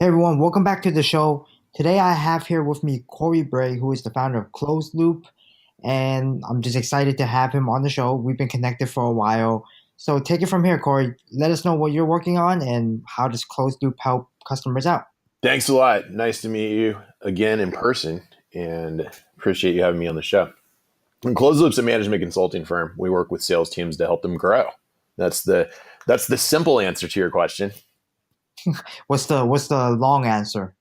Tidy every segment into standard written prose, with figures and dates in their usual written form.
Hey everyone, welcome back to the show. Today I have here with me Cory Bray, who is the founder of Clozeloop, and I'm just excited to have him on the show. We've been connected for a while. So take it from here, Cory. Let us know what you're working on and how does Clozeloop help customers out. Thanks a lot. Nice to meet you again in person and appreciate you having me on the show. And Clozeloop's a management consulting firm. We work with sales teams to help them grow. That's the that's the simple answer to your question. What's the long answer?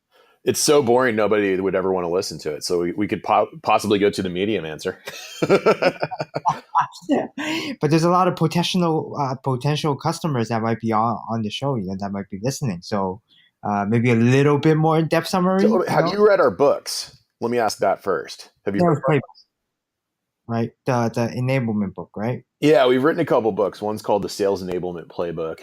It's so boring nobody would ever want to listen to it. So we could possibly go to the medium answer. But there's a lot of potential customers that might be on the show, that might be listening. So maybe a little bit more in-depth summary, So have you read our books? Let me ask that first. Have you read Sales playbook, right? The enablement book, right? Yeah, we've written a couple books. One's called The Sales Enablement Playbook.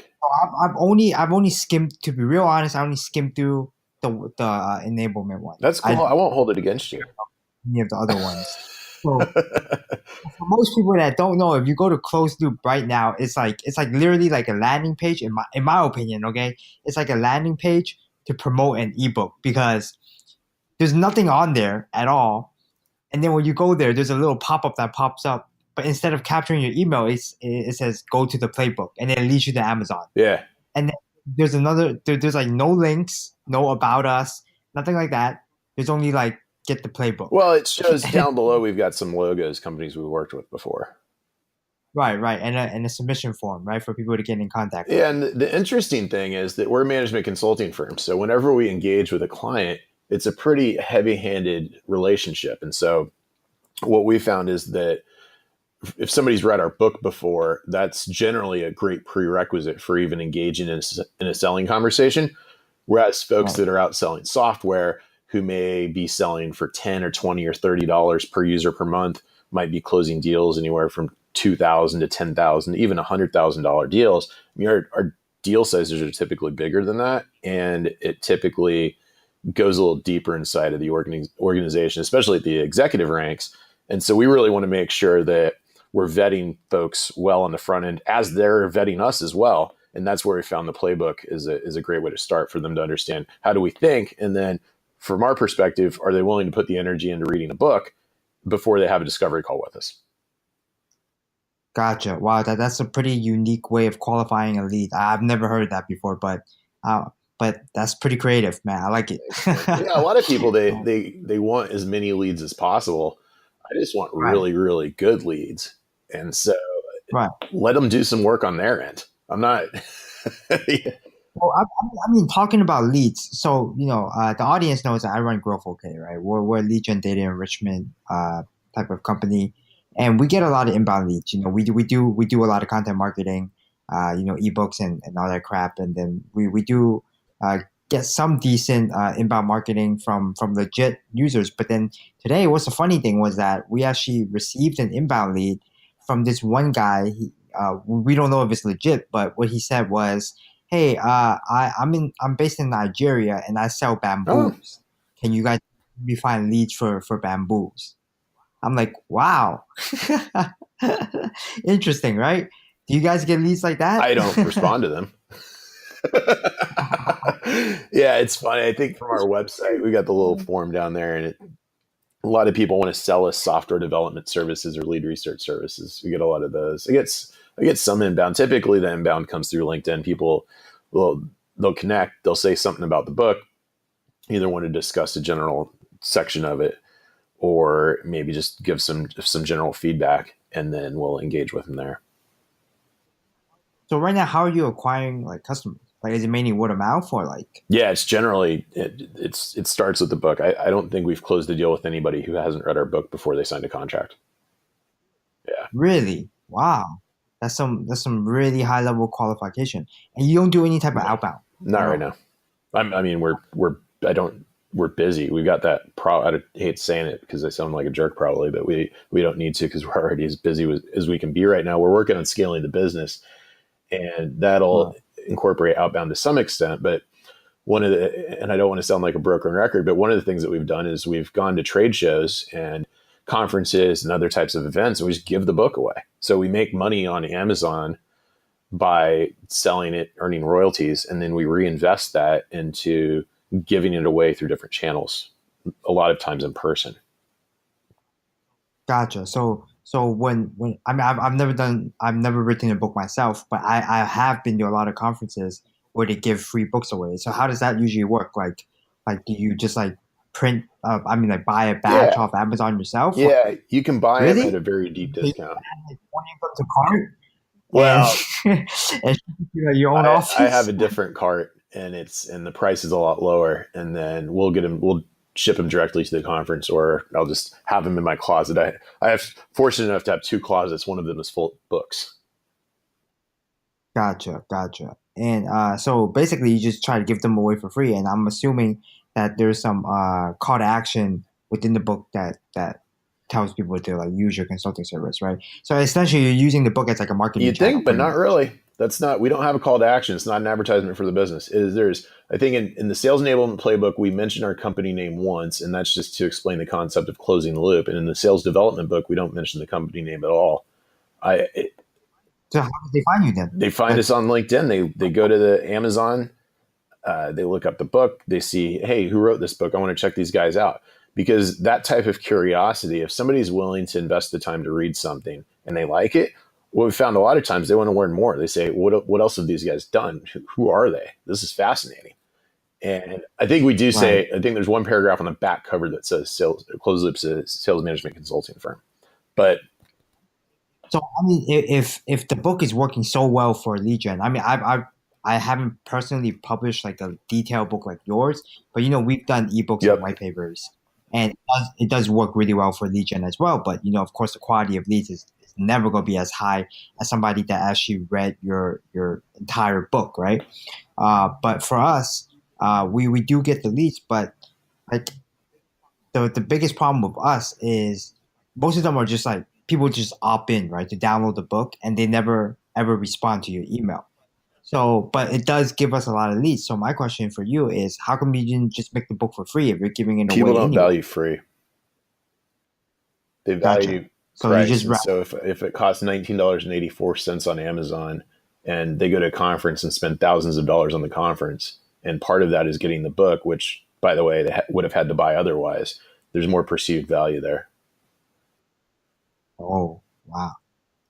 I've only skimmed, to be real honest. I only skimmed through the enablement one. That's cool. I won't hold it against you. Any of the other ones. So for most people that don't know, if you go to Closed Loop right now, it's like literally like a landing page. In my opinion, okay, it's like a landing page to promote an ebook because there's nothing on there at all. And then when you go there, there's a little pop up that pops up. But instead of capturing your email, it says go to the playbook, and then it leads you to Amazon. Yeah. And then there's like no links, no about us, nothing like that. There's only like get the playbook. Well, it shows down below we've got some logos, companies we've worked with before. Right, and a submission form, right, for people to get in contact with. Yeah, and the interesting thing is that we're a management consulting firm. So whenever we engage with a client, it's a pretty heavy-handed relationship. And so what we found is that if somebody's read our book before, that's generally a great prerequisite for even engaging in a selling conversation. Whereas folks Right. that are out selling software who may be selling for 10 or 20 or $30 per user per month might be closing deals anywhere from 2,000 to 10,000, even $100,000 deals. I mean, our deal sizes are typically bigger than that. And it typically goes a little deeper inside of the organization, especially at the executive ranks. And so we really want to make sure that we're vetting folks well on the front end as they're vetting us as well. And that's where we found the playbook is a great way to start for them to understand how do we think. And then from our perspective, are they willing to put the energy into reading a book before they have a discovery call with us? Gotcha. Wow, that's a pretty unique way of qualifying a lead. I've never heard that before, but that's pretty creative, man. I like it. Yeah, a lot of people, they want as many leads as possible. I just want Right, really, really good leads. And so right. let them do some work on their end. I'm not. Well, I mean, talking about leads. So, the audience knows that I run GrowthOK, right? We're a lead gen data enrichment type of company, and we get a lot of inbound leads. We do a lot of content marketing, ebooks and all that crap, and then we do uh, get some decent inbound marketing from legit users. But then today, what's the funny thing was that we actually received an inbound lead from this one guy. We don't know if it's legit, but what he said was, "Hey, I'm based in Nigeria and I sell Oh, bamboos. Can you guys help me find leads for bamboos?" I'm like, wow, interesting, right? Do you guys get leads like that? I don't respond to them. Yeah, it's funny. I think from our website, we got the little form down there, and a lot of people want to sell us software development services or lead research services. We get a lot of those. I get some inbound. Typically, the inbound comes through LinkedIn. People they'll connect. They'll say something about the book. Either want to discuss a general section of it, or maybe just give some general feedback, and then we'll engage with them there. So right now, how are you acquiring like customers? Like, is it mainly word of mouth or like? Yeah, it's generally it starts with the book. I don't think we've closed a deal with anybody who hasn't read our book before they signed a contract. Yeah, Really? Wow. That's some really high level qualification. And you don't do any type of outbound not at right all. now. I mean, I don't we're busy. We've got that. I hate saying it because I sound like a jerk probably, but we don't need to because we're already as busy as we can be right now. We're working on scaling the business, and that'll Right. incorporate outbound to some extent. But and I don't want to sound like a broken record, but one of the things that we've done is we've gone to trade shows and conferences and other types of events, and we just give the book away. So we make money on Amazon by selling it, earning royalties, and then we reinvest that into giving it away through different channels, a lot of times in person. Gotcha. So when I mean I've never written a book myself, but I have been to a lot of conferences where they give free books away. So how does that usually work? Like do you just like print I mean like buy a batch Yeah. off Amazon yourself? Or, Yeah. You can buy them at a really? very deep So you discount. add like 20 of them to cart and Well, and ship it to your own I have office? a different cart, and the price is a lot lower, and then we'll ship them directly to the conference, or I'll just have them in my closet. I have fortunate enough to have two closets. One of them is full of books. Gotcha. And so basically, you just try to give them away for free. And I'm assuming that there's some call to action within the book that tells people to like use your consulting service, right? So essentially, you're using the book as like a marketing You'd channel, think, but pretty not much. really. That's not. We don't have a call to action. It's not an advertisement for the business. It is there's. I think in the sales enablement playbook, we mention our company name once, and that's just to explain the concept of closing the loop. And in the sales development book, we don't mention the company name at all. I So how did they find you then? They find Like, us on LinkedIn. They go to the Amazon. They look up the book. They see, hey, who wrote this book? I want to check these guys out. Because that type of curiosity, if somebody's willing to invest the time to read something and they like it, what we found a lot of times they want to learn more. They say, what else have these guys done? Who are they? This is fascinating. And I think we do right. say, I think there's one paragraph on the back cover that says Clozeloop's a sales management consulting firm. But So I mean, if the book is working so well for lead gen, I mean, I haven't personally published like a detailed book like yours, but you know, we've done ebooks and yep, white papers, and it does work really well for lead gen as well. But you know, of course, the quality of leads is never going to be as high as somebody that actually read your entire book, right? But for us, we do get the leads, but like the biggest problem with us is most of them are just like people just opt in, right, to download the book and they never ever respond to your email. So, but it does give us a lot of leads. So my question for you is, how come you didn't just make the book for free if you're giving it people away don't anyway? value free. They Gotcha. value So you price. just And so if it costs $19.84 on Amazon and they go to a conference and spend thousands of dollars on the conference, and part of that is getting the book, which, by the way, they would have had to buy otherwise, there's more perceived value there. oh wow,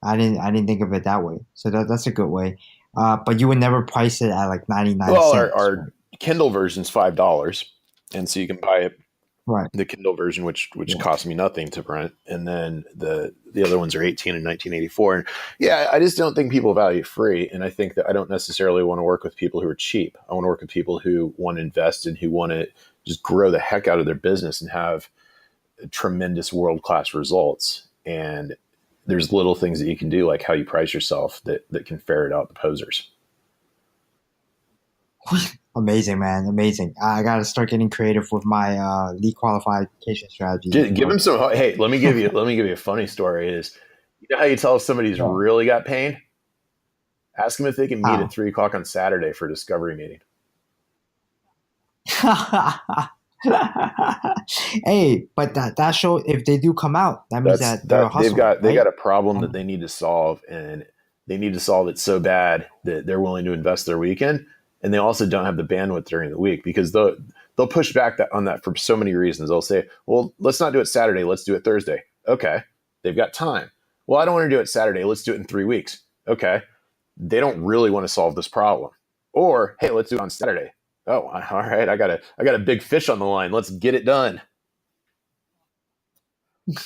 I didn't think of it that way. So that's a good way. But you would never price it at like 99 Well, cents, our right? Kindle version's $5. And so you can buy it, Right. the Kindle version, which Yeah. costs me nothing to print, and then the other ones are 18 and 1984. And yeah, I just don't think people value free, and I think that I don't necessarily want to work with people who are cheap. I want to work with people who want to invest and who want to just grow the heck out of their business and have tremendous world class results. And there's little things that you can do, like how you price yourself, that can ferret out the posers. Amazing, man. Amazing. I got to start getting creative with my lead qualification strategies, you Give know? them some. Hey, let me give you a funny story. Is, you know how you tell if somebody's Yeah. really got pain? Ask them if they can meet at How? 3 o'clock on Saturday for a discovery meeting. Hey, but that show, if they do come out, that means That's that they're a that hustler, they right? got a problem that Um, they need to solve, and they need to solve it so bad that they're willing to invest their weekend, and they also don't have the bandwidth during the week, because they'll push back on that for so many reasons. They'll say, well, let's not do it Saturday, let's do it Thursday. Okay, they've got time. Well, I don't want to do it Saturday, let's do it in 3 weeks. Okay, they don't really want to solve this problem. Or, hey, let's do it on Saturday. Oh, all right, I got a big fish on the line, let's get it done.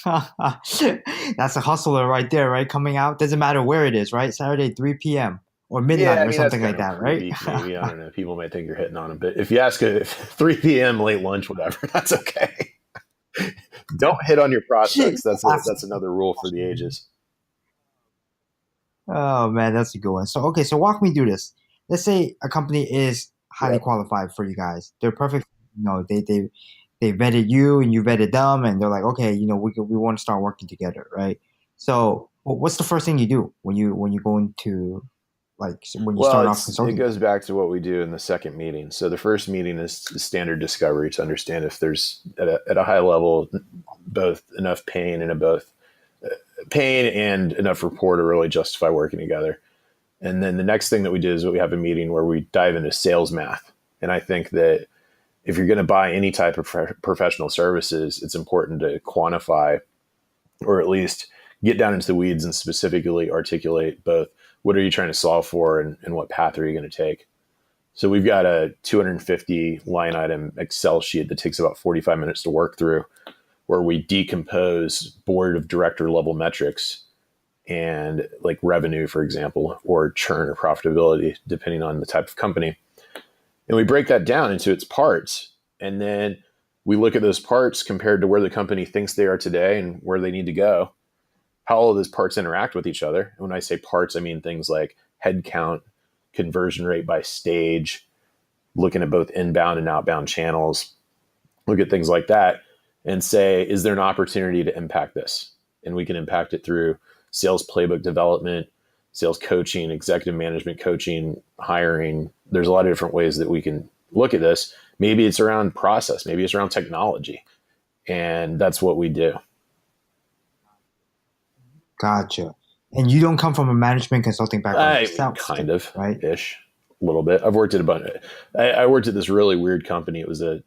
that's a hustler right there, right? Coming out. Doesn't matter where it is, right? Saturday, 3 p.m. or Yeah, midnight I or mean, that's something kind like of that, right? creep, maybe. I don't know. People might think you're hitting on them, but if you ask at 3 p.m., late lunch, whatever, that's okay. Don't hit on your prospects. That's another rule for the ages. Oh man, that's a good one. So okay, so walk me through this. Let's say a company is highly Yep. qualified for you guys. They're perfect. You know, they vetted you and you vetted them, and they're like, okay, you know, we want to start working together, right? So, what's the first thing you do when you go into like when you Well, start off it consulting? goes back to what we do in the second meeting. So the first meeting is standard discovery to understand if there's at a high level both enough pain and enough rapport to really justify working together. And then the next thing that we do is we have a meeting where we dive into sales math. And I think that if you're going to buy any type of professional services, it's important to quantify, or at least get down into the weeds and specifically articulate both what are you trying to solve for and what path are you going to take. So we've got a 250 line item Excel sheet that takes about 45 minutes to work through, where we decompose board of director level metrics and like revenue, for example, or churn or profitability, depending on the type of company. And we break that down into its parts. And then we look at those parts compared to where the company thinks they are today and where they need to go, how all of those parts interact with each other. And when I say parts, I mean things like headcount, conversion rate by stage, looking at both inbound and outbound channels, look at things like that and say, is there an opportunity to impact this? And we can impact it through sales playbook development, sales coaching, executive management coaching, hiring. There's a lot of different ways that we can look at this. Maybe it's around process, maybe it's around technology. And that's what we do. Gotcha. And you don't come from a management consulting background yourself, kind of, right? Ish, a little bit. I've worked at a bunch. I worked at this really weird company. It was a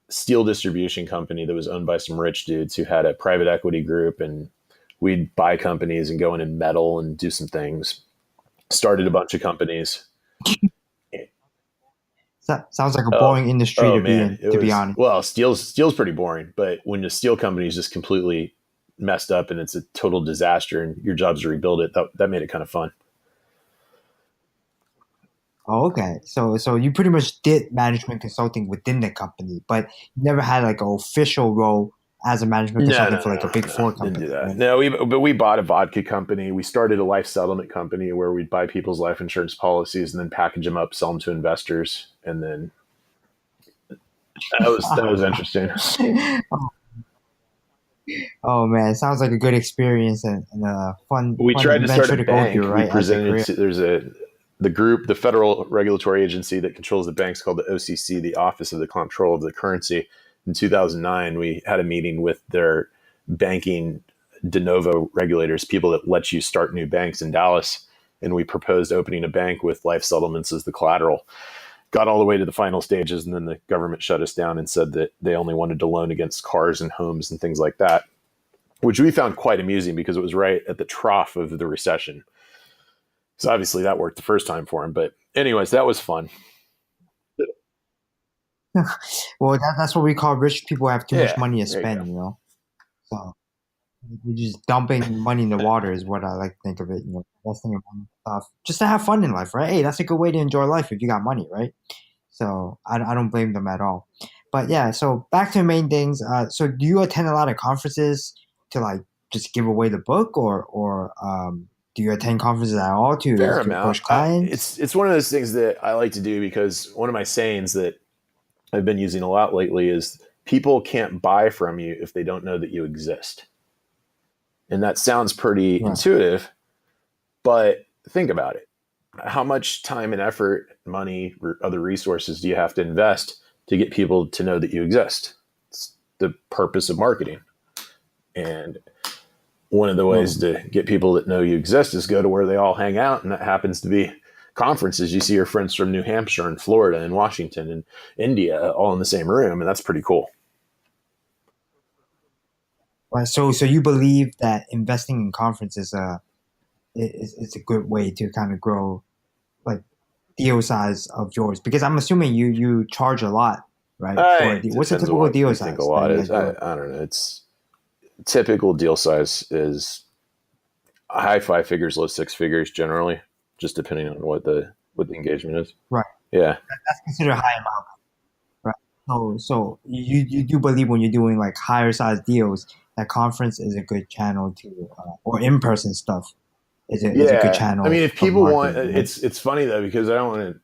steel distribution company that was owned by some rich dudes who had a private equity group, and we'd buy companies and go in and meddle and do some things. Started a bunch of companies. Sounds like a boring industry to be in, to be honest. Well, steel's pretty boring, but when the steel company is just completely messed up and it's a total disaster and your job is to rebuild it, that made it kind of fun. Oh, okay. So you pretty much did management consulting within the company, but you never had like an official role as a management consultant for like a big four company. Didn't do that. Right? No, but we bought a vodka company. We started a life settlement company where we'd buy people's life insurance policies and then package them up, sell them to investors, and then that was interesting. Oh man, it sounds like a good experience and a fun. We tried to start a bank. Through, right? We presented there's the group, the federal regulatory agency that controls the banks, called the OCC, the Office of the Control of the Currency. In 2009, we had a meeting with their banking de novo regulators, people that let you start new banks in Dallas, and we proposed opening a bank with life settlements as the collateral. Got all the way to the final stages, and then the government shut us down and said that they only wanted to loan against cars and homes and things like that, which we found quite amusing because it was right at the trough of the recession. So obviously that worked the first time for him. But anyways, that was fun. Well, that's what we call rich people have too much money to spend, you know? So you're just dumping money in the water is what I like to think of it, you know, investing in stuff just to have fun in life, right? Hey, that's a good way to enjoy life if you got money, right? So I don't blame them at all. But yeah, so back to the main things. So do you attend a lot of conferences to like just give away the book, or do you attend conferences at all to approach clients? It's one of those things that I like to do because one of my sayings that I've been using a lot lately is people can't buy from you if they don't know that you exist. And that sounds pretty intuitive, but think about it. How much time and effort, money, or other resources do you have to invest to get people to know that you exist? It's the purpose of marketing. And one of the ways to get people that know you exist is go to where they all hang out. And that happens to be conferences. You see your friends from New Hampshire and Florida and Washington and India all in the same room. And that's pretty cool. Right. So you believe that investing in conferences is a good way to kind of grow like deal size of yours? Because I'm assuming you charge a lot, right? What's a typical deal size? I think a lot is, I don't know. It's typical deal size is high 5 figures, low 6 figures generally, just depending on what the engagement is. Right. Yeah. That's considered a high amount. Right. So you do believe when you're doing like higher size deals, that conference is a good channel to, or in-person stuff is a good channel. I mean, if people want, it's funny though, because I don't want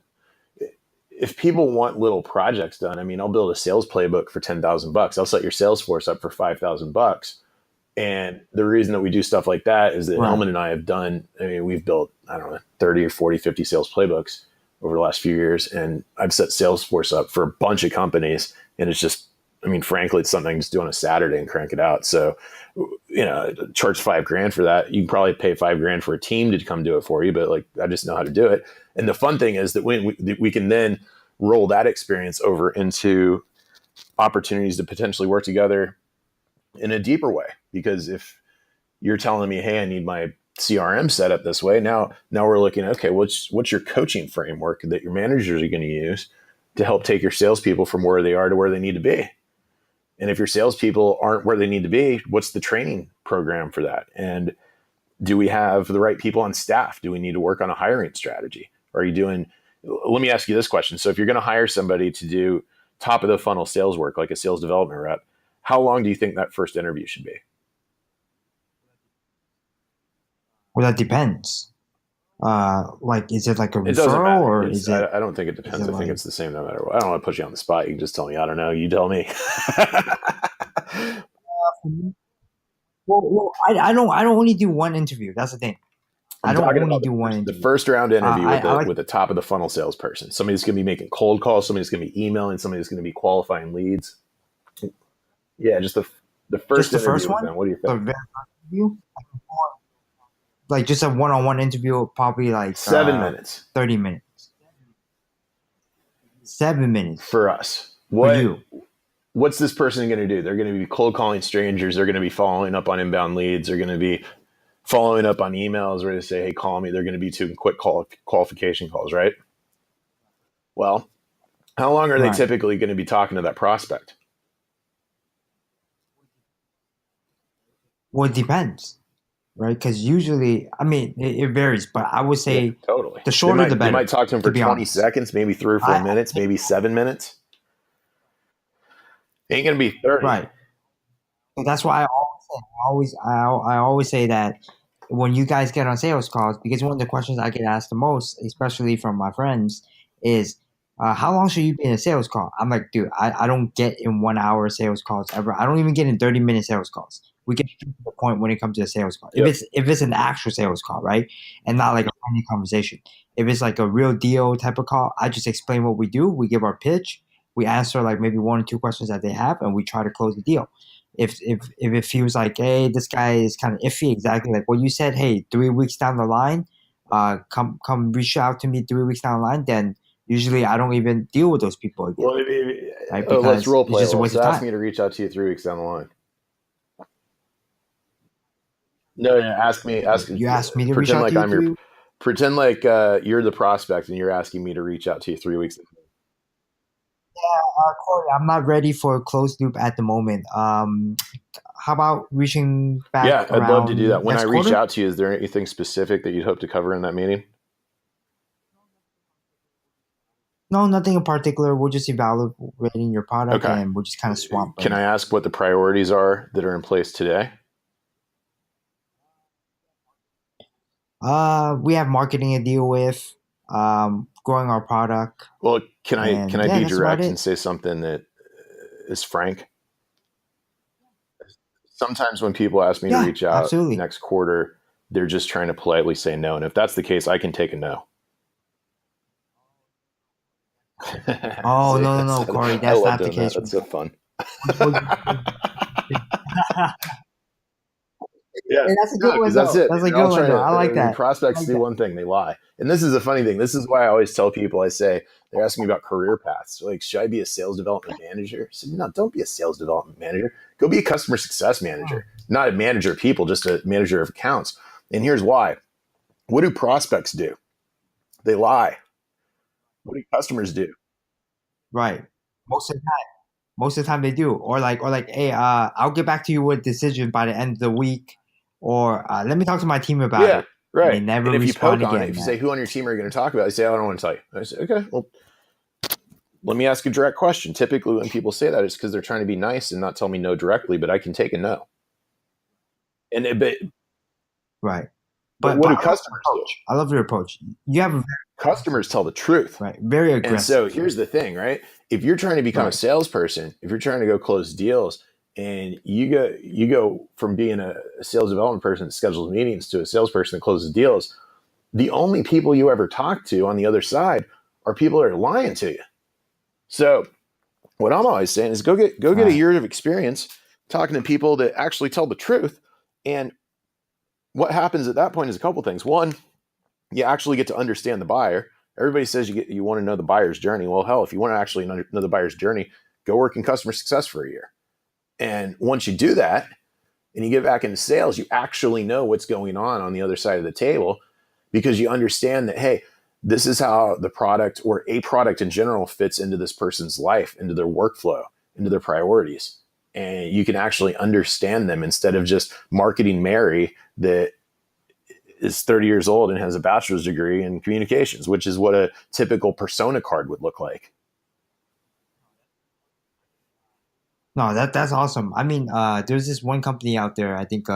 to, if people want little projects done, I mean, I'll build a sales playbook for $10,000. I'll set your sales force up for $5,000. And the reason that we do stuff like that is that Hellman and I have done, I mean, we've built, 30 or 40, 50 sales playbooks over the last few years. And I've set Salesforce up for a bunch of companies. And it's just, I mean, frankly, it's something I can just do on a Saturday and crank it out. So, charge $5,000 for that. You can probably pay $5,000 for a team to come do it for you, but like, I just know how to do it. And the fun thing is that we can then roll that experience over into opportunities to potentially work together in a deeper way. Because if you're telling me, hey, I need my CRM set up this way, now we're looking at, okay, what's your coaching framework that your managers are going to use to help take your salespeople from where they are to where they need to be? And if your salespeople aren't where they need to be, what's the training program for that? And do we have the right people on staff? Do we need to work on a hiring strategy? Are you doing, let me ask you this question. So if you're going to hire somebody to do top of the funnel sales work, like a sales development rep, how long do you think that first interview should be? Well, that depends. Like, is it like a It doesn't referral matter. or is it? I don't think it depends. I like, think it's the same no matter what. I don't want to put you on the spot. You can just tell me, I don't know. You tell me. Well, I don't only do one interview. That's the thing. I don't only do one interview. The first round interview with the like, top of the funnel salesperson. Somebody's going to be making cold calls. Somebody's going to be emailing. Somebody's going to be qualifying leads. Yeah, just the first just the first one. What do you think? The interview, like just a one-on-one interview, probably like 7 minutes, 30 minutes, 7 minutes for us. For you. What's this person going to do? They're going to be cold calling strangers. They're going to be following up on inbound leads. They're going to be following up on emails where they say, hey, call me. They're going to be doing quick qualification calls, right? Well, how long are they typically going to be talking to that prospect? Well, it depends, right? Because usually, I mean, it varies, but I would say totally. The shorter, the better. You might talk to them for 20 seconds, maybe 3 or 4 minutes, maybe 7 minutes. Ain't going to be 30. Right. So that's why I always say that when you guys get on sales calls, because one of the questions I get asked the most, especially from my friends, is how long should you be in a sales call? I'm like, dude, I don't get in 1 hour sales calls ever. I don't even get in 30-minute sales calls. We get to the point when it comes to a sales call. Yep. If it's an actual sales call, right? And not like a funny conversation. If it's like a real deal type of call, I just explain what we do. We give our pitch. We answer like maybe 1 or 2 questions that they have, and we try to close the deal. If it feels like, hey, this guy is kind of iffy, exactly like what you said, hey, 3 weeks down the line, come reach out to me 3 weeks down the line, then usually I don't even deal with those people again. Well, right? Let's role play. Ask me to reach out to you 3 weeks down the line. No, ask me. You ask me to reach out to you. Pretend like you're the prospect and you're asking me to reach out to you 3 weeks. Yeah, Cory, I'm not ready for a Clozeloop at the moment. How about reaching back? Yeah, I'd love to do that. When I reach quarter? out to you, is there anything specific that you'd hope to cover in that meeting? No, nothing in particular. We're just evaluating your product, and we'll just kind of swap. Can I ask what the priorities are that are in place today? We have marketing to deal with, growing our product. Well, can I be direct and say something that is frank? Sometimes when people ask me to reach out next quarter, they're just trying to politely say no. And if that's the case, I can take a no. Oh, no, Cory, that's not the case. That's so fun. Yeah, and that's a good one. That's it. That's a good one. I like that. Prospects do one thing; they lie. And this is a funny thing. This is why I always tell people. I say they're asking me about career paths. They're like, should I be a sales development manager? I said, no, don't be a sales development manager. Go be a customer success manager. Not a manager of people, just a manager of accounts. And here's why. What do prospects do? They lie. What do customers do? Right. Most of the time they do. Or like, hey, I'll get back to you with a decision by the end of the week. Or let me talk to my team about it. Right. They never and if respond you poke again. On it, if you say, who on your team are you going to talk about? They say, I don't want to tell you. I say, okay, well, let me ask a direct question. Typically when people say that, it's because they're trying to be nice and not tell me no directly, but I can take a no. And right. But what do customers do? I love your approach. You have customers tell the truth. Right. Very aggressive. And so here's the thing, right? If you're trying to become a salesperson, if you're trying to go close deals, and you go from being a sales development person that schedules meetings to a salesperson that closes deals, the only people you ever talk to on the other side are people that are lying to you. So what I'm always saying is go get a year of experience talking to people that actually tell the truth. And what happens at that point is a couple things. One, you actually get to understand the buyer. Everybody says you want to know the buyer's journey. Well, hell, if you want to actually know the buyer's journey, go work in customer success for a year. And once you do that and you get back into sales, you actually know what's going on the other side of the table, because you understand that, hey, this is how the product or a product in general fits into this person's life, into their workflow, into their priorities. And you can actually understand them instead of just marketing Mary that is 30 years old and has a bachelor's degree in communications, which is what a typical persona card would look like. No, that's awesome. I mean, there's this one company out there. I think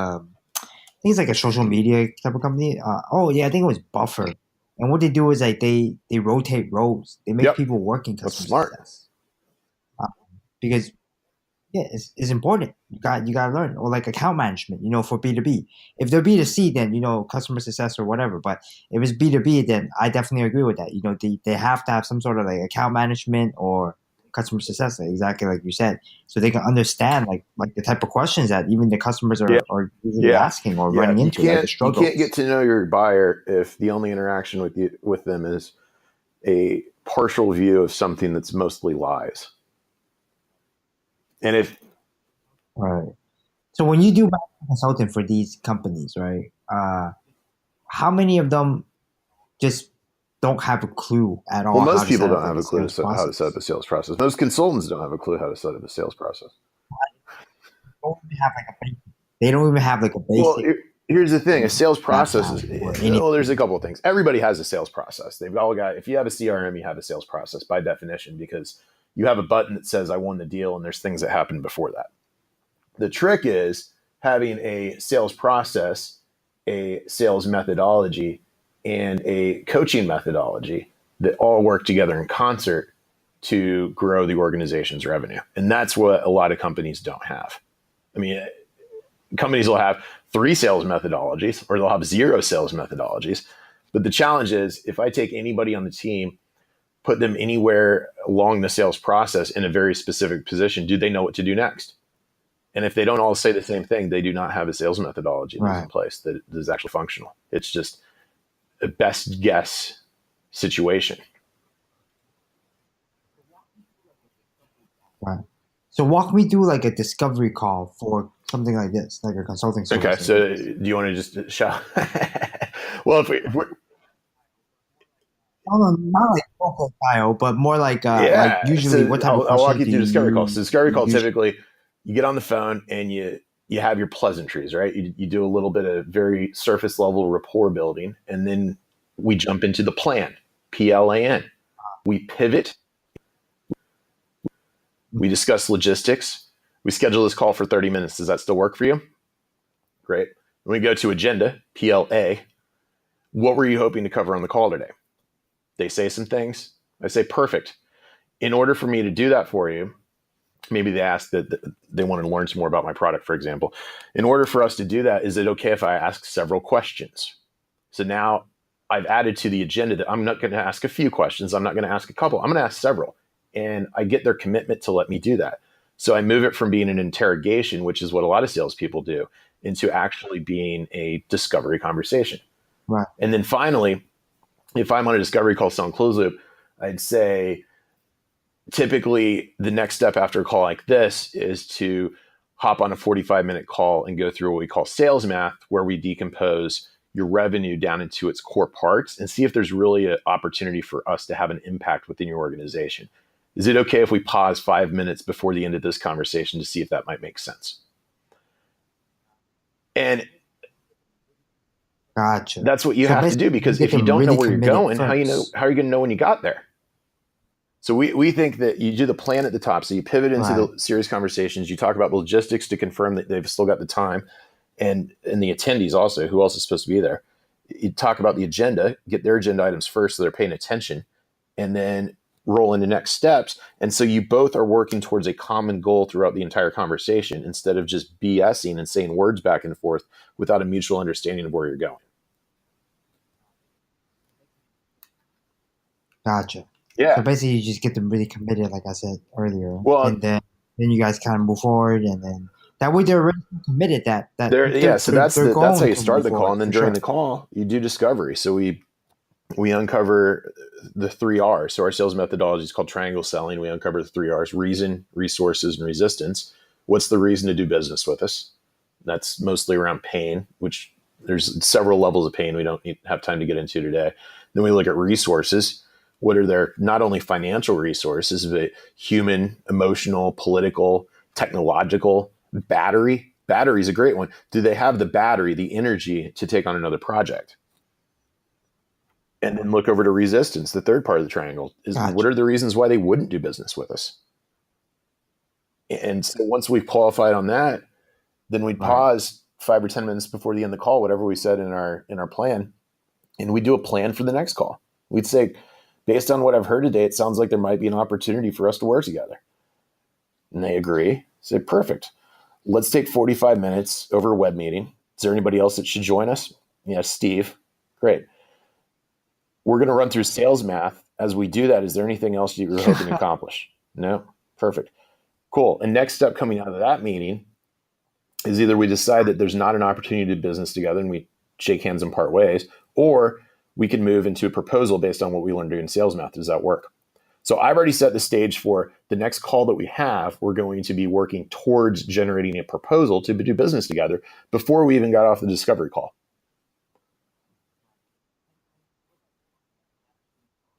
it's like a social media type of company. Oh yeah, I think it was Buffer. And what they do is like they rotate roles. They make people work in customer success. Because yeah, it's important. You got to learn. Or like account management, for B2B. If they're B2C, then customer success or whatever. But if it's B2B, then I definitely agree with that. They have to have some sort of like account management or customer success, exactly like you said, so they can understand like the type of questions that even the customers are usually asking or running into, like the struggles. You can't get to know your buyer if the only interaction with them is a partial view of something that's mostly lies. And right. So when you do consulting for these companies, right? How many of them just don't have a clue at all? Well, most people don't have a clue how to set up a sales process. Most consultants don't have a clue how to set up a sales process. They don't even have like a basic. Well, here's the thing: a sales process is. Well, there's a couple of things. Everybody has a sales process. They've all got. If you have a CRM, you have a sales process by definition, because you have a button that says "I won the deal," and there's things that happen before that. The trick is having a sales process, a sales methodology, and a coaching methodology that all work together in concert to grow the organization's revenue. And that's what a lot of companies don't have. I mean, companies will have 3 sales methodologies, or they'll have 0 sales methodologies. But the challenge is, if I take anybody on the team, put them anywhere along the sales process in a very specific position, do they know what to do next? And if they don't all say the same thing, they do not have a sales methodology that's in place that is actually functional. It's just a best guess situation. Right. So walk me through like a discovery call for something like this, like a consulting service. Okay. So do you want to just shout? Well, if we're not like vocal style, but more like usually what type of I'll walk you through discovery calls. So discovery call, typically you get on the phone and you have your pleasantries, right? You do a little bit of very surface level rapport building, and then we jump into the plan, PLAN. We pivot. We discuss logistics. We schedule this call for 30 minutes. Does that still work for you? Great. When we go to agenda, PLA, what were you hoping to cover on the call today? They say some things. I say, perfect. In order for me to do that for you, maybe they ask that they want to learn some more about my product, for example. In order for us to do that, is it okay if I ask several questions? So now I've added to the agenda that I'm not going to ask a few questions. I'm not going to ask a couple. I'm going to ask several. And I get their commitment to let me do that. So I move it from being an interrogation, which is what a lot of salespeople do, into actually being a discovery conversation. Right. And then finally, if I'm on a discovery call selling Clozeloop, I'd say typically the next step after a call like this is to hop on a 45-minute call and go through what we call sales math, where we decompose your revenue down into its core parts and see if there's really an opportunity for us to have an impact within your organization. Is it okay if we pause 5 minutes before the end of this conversation to see if that might make sense? And gotcha. That's what you have to do, because if you don't know where you're going, how are you going to know when you got there? So we think that you do the plan at the top. So you pivot into the serious conversations. You talk about the logistics to confirm that they've still got the time, and the attendees also, who else is supposed to be there. You talk about the agenda, get their agenda items first so they're paying attention, and then roll into next steps. And so you both are working towards a common goal throughout the entire conversation, instead of just BSing and saying words back and forth without a mutual understanding of where you're going. Gotcha. Yeah. So basically, you just get them really committed, like I said earlier. Well, and then you guys kind of move forward, and then that way they're really committed. So that's how you start the call, and then during the call, you do discovery. So we we uncover the 3 R's. So our sales methodology is called triangle selling. We uncover the 3 R's: reason, resources, and resistance. What's the reason to do business with us? That's mostly around pain, which there's several levels of pain we don't have time to get into today. Then we look at resources. What are their not only financial resources, but human, emotional, political, technological, battery? Battery is a great one. Do they have the battery, the energy to take on another project? And then look over to resistance, the third part of the triangle, is Gotcha. what are the reasons why they wouldn't do business with us? And so once we've qualified on that, then we'd Right. pause 5 or 10 minutes before the end of the call, whatever we said in our plan, and we do a plan for the next call. We'd say, based on what I've heard today, it sounds like there might be an opportunity for us to work together. And they agree. Say, perfect. Let's take 45 minutes over a web meeting. Is there anybody else that should join us? Yeah, Steve. Great. We're going to run through sales math. As we do that, is there anything else you were hoping to accomplish? No? Perfect. Cool. And next step coming out of that meeting is either we decide that there's not an opportunity to do business together and we shake hands and part ways, or we can move into a proposal based on what we learned doing sales math. Does that work? So I've already set the stage for the next call that we have. We're going to be working towards generating a proposal to do business together before we even got off the discovery call.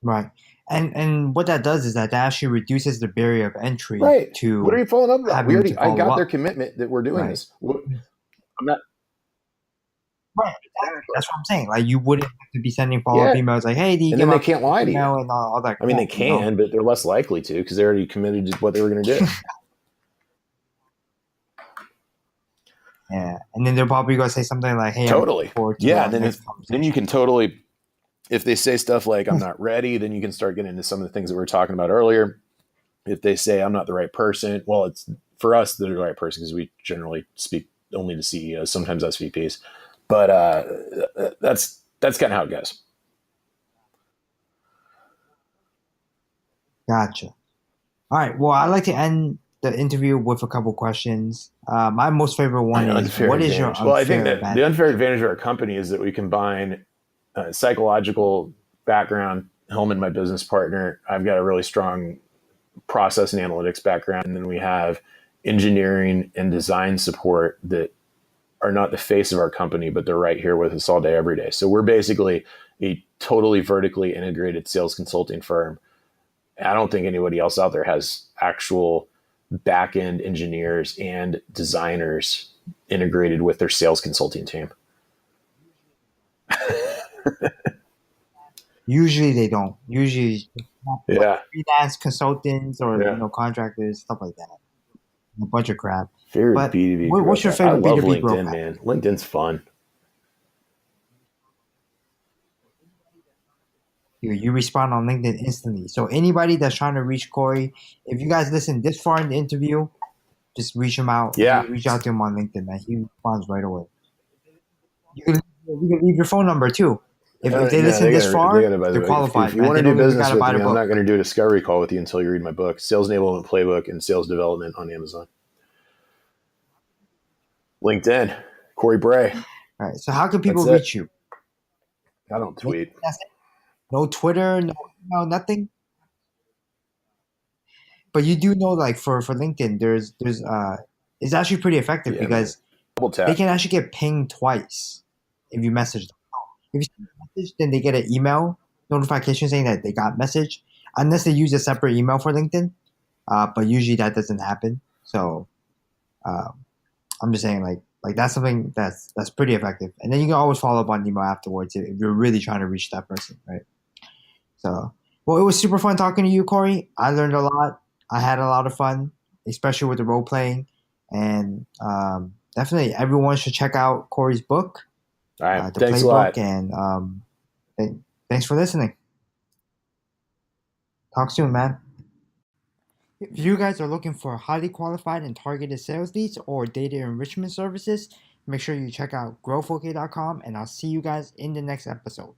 Right. And what that does is that actually reduces the barrier of entry Right. to What are you following up about? I got their up. commitment that we're doing Right. this. I'm not. Right. Exactly. That's what I'm saying. Like you wouldn't have to be sending follow-up emails like, hey, do you And get then my they can't lie to you. email and all that I mean, they crap, you know? can, but they're less likely to because they already committed to what they were going to do. Yeah. And then they're probably going to say something like, hey, Totally. Yeah. Then you can totally, if they say stuff like, I'm not ready, then you can start getting into some of the things that we were talking about earlier. If they say, I'm not the right person, well, it's for us, they're the right person because we generally speak only to CEOs, sometimes SVPs. But that's kind of how it goes. Gotcha. All right. Well, I'd like to end the interview with a couple questions. My most favorite one is, what is your unfair Well, I think that advantage? the unfair advantage of our company is that we combine psychological background. Hillman, my business partner, I've got a really strong process and analytics background. And then we have engineering and design support that are not the face of our company, but they're right here with us all day, every day. So we're basically a totally vertically integrated sales consulting firm. I don't think anybody else out there has actual back-end engineers and designers integrated with their sales consulting team. Usually they don't. Usually Yeah. freelance consultants or Yeah. contractors, stuff like that. A bunch of crap. Favorite But B2B what's your growth hack? I favorite love B2B growth LinkedIn, hack? man. LinkedIn's fun. You respond on LinkedIn instantly. So anybody that's trying to reach Cory, if you guys listen this far in the interview, just reach him out. Yeah. Reach out to him on LinkedIn, man. He responds right away. You can leave your phone number too. If they listen this far, they're qualified. If you want to do business with me, I'm not going to do a discovery call with you until you read my book, Sales Enablement Playbook and Sales Development on Amazon. LinkedIn, Cory Bray. All right. So how can people reach you? I don't tweet. No Twitter, no nothing. But you do know, like for LinkedIn, there's it's actually pretty effective because they can actually get pinged twice if you message them. If you send a message, then they get an email notification saying that they got message, unless they use a separate email for LinkedIn. But usually that doesn't happen. So I'm just saying, like that's something that's pretty effective. And then you can always follow up on email afterwards if you're really trying to reach that person, right? So, well, it was super fun talking to you, Cory. I learned a lot. I had a lot of fun, especially with the role playing. And definitely everyone should check out Cory's book. All right. The Thanks playbook, a lot. And thanks for listening. Talk soon, man. If you guys are looking for highly qualified and targeted sales leads or data enrichment services, make sure you check out growthok.com, and I'll see you guys in the next episode.